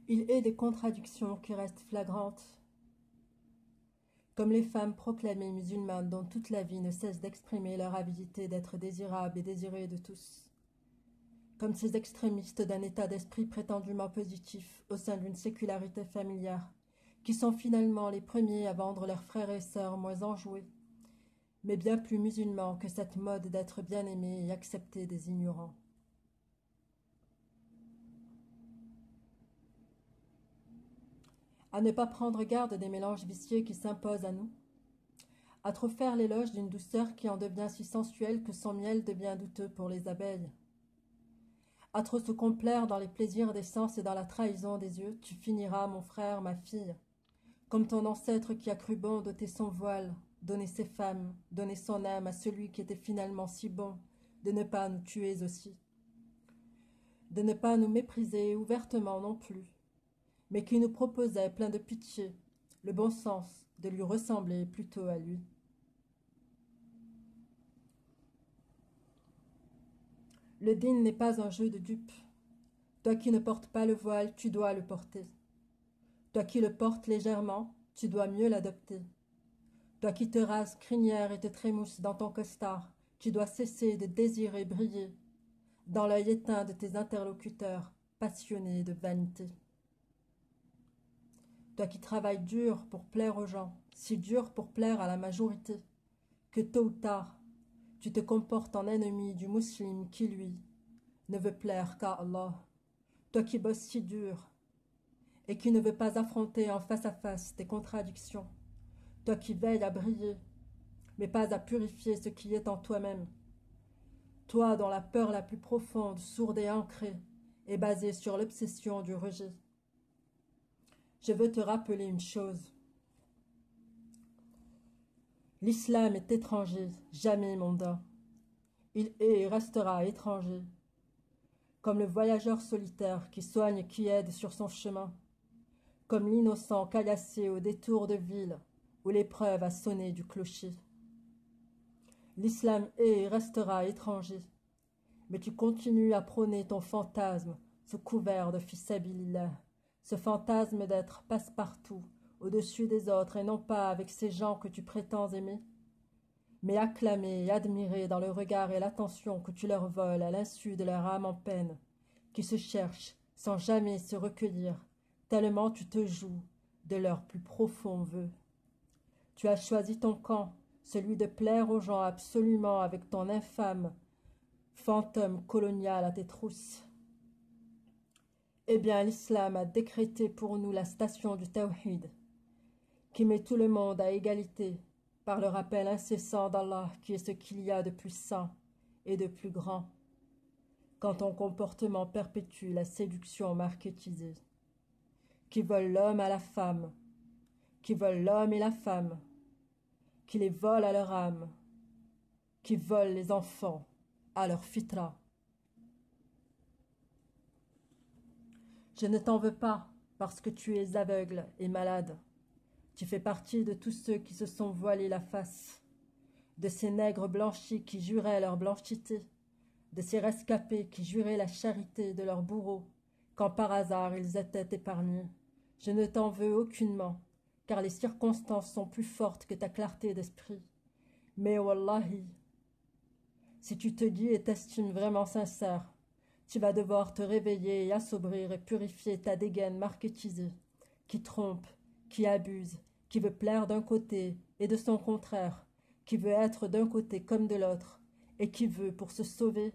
Il est des contradictions qui restent flagrantes, comme les femmes proclamées musulmanes dont toute la vie ne cesse d'exprimer leur avidité d'être désirables et désirées de tous, comme ces extrémistes d'un état d'esprit prétendument positif au sein d'une sécularité familière, qui sont finalement les premiers à vendre leurs frères et sœurs moins enjoués, mais bien plus musulmans que cette mode d'être bien-aimé et accepté des ignorants. À ne pas prendre garde des mélanges vicieux qui s'imposent à nous, à trop faire l'éloge d'une douceur qui en devient si sensuelle que son miel devient douteux pour les abeilles. À trop se complaire dans les plaisirs des sens et dans la trahison des yeux, tu finiras, mon frère, ma fille, comme ton ancêtre qui a cru bon d'ôter son voile, donner ses femmes, donner son âme à celui qui était finalement si bon de ne pas nous tuer aussi, de ne pas nous mépriser ouvertement non plus, mais qui nous proposait, plein de pitié, le bon sens de lui ressembler plutôt à lui. Le dîn n'est pas un jeu de dupes. Toi qui ne portes pas le voile, tu dois le porter. Toi qui le portes légèrement, tu dois mieux l'adopter. Toi qui te rases crinière et te trémousses dans ton costard, tu dois cesser de désirer briller dans l'œil éteint de tes interlocuteurs, passionnés de vanité. Toi qui travailles dur pour plaire aux gens, si dur pour plaire à la majorité, que tôt ou tard, tu te comportes en ennemi du musulman qui, lui, ne veut plaire qu'à Allah. Toi qui bosses si dur et qui ne veux pas affronter en face à face tes contradictions. Toi qui veilles à briller, mais pas à purifier ce qui est en toi-même. Toi dont la peur la plus profonde, sourde et ancrée, est basée sur l'obsession du rejet. Je veux te rappeler une chose. L'islam est étranger, jamais mondain. Il est et restera étranger, comme le voyageur solitaire qui soigne et qui aide sur son chemin, comme l'innocent caillassé au détour de ville où l'épreuve a sonné du clocher. L'islam est et restera étranger, mais tu continues à prôner ton fantasme sous couvert de fissabilillah, ce fantasme d'être passe-partout, au-dessus des autres et non pas avec ces gens que tu prétends aimer, mais acclamé et admiré dans le regard et l'attention que tu leur voles à l'insu de leur âme en peine, qui se cherchent sans jamais se recueillir, tellement tu te joues de leurs plus profonds vœux. Tu as choisi ton camp, celui de plaire aux gens absolument avec ton infâme fantôme colonial à tes trousses. Eh bien, l'islam a décrété pour nous la station du tawhid, qui met tout le monde à égalité par le rappel incessant d'Allah qui est ce qu'il y a de plus saint et de plus grand, quand ton comportement perpétue la séduction marketisée, qui vole l'homme à la femme, qui vole l'homme et la femme, qui les vole à leur âme, qui vole les enfants à leur fitra. Je ne t'en veux pas parce que tu es aveugle et malade. Tu fais partie de tous ceux qui se sont voilés la face, de ces nègres blanchis qui juraient leur blanchité, de ces rescapés qui juraient la charité de leurs bourreaux, quand par hasard ils étaient épargnés. Je ne t'en veux aucunement, car les circonstances sont plus fortes que ta clarté d'esprit. Mais wallahi, si tu te dis et t'estimes vraiment sincère, tu vas devoir te réveiller et assombrir et purifier ta dégaine marketisée, qui trompe, qui abuse, qui veut plaire d'un côté et de son contraire, qui veut être d'un côté comme de l'autre, et qui veut, pour se sauver,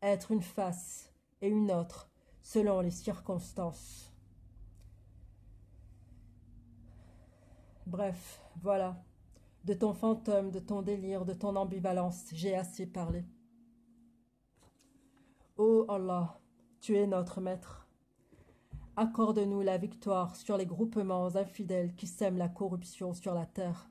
être une face et une autre, selon les circonstances. Bref, voilà. De ton fantôme, de ton délire, de ton ambivalence, j'ai assez parlé. Ô Allah, tu es notre maître. Accorde-nous la victoire sur les groupements infidèles qui sèment la corruption sur la terre.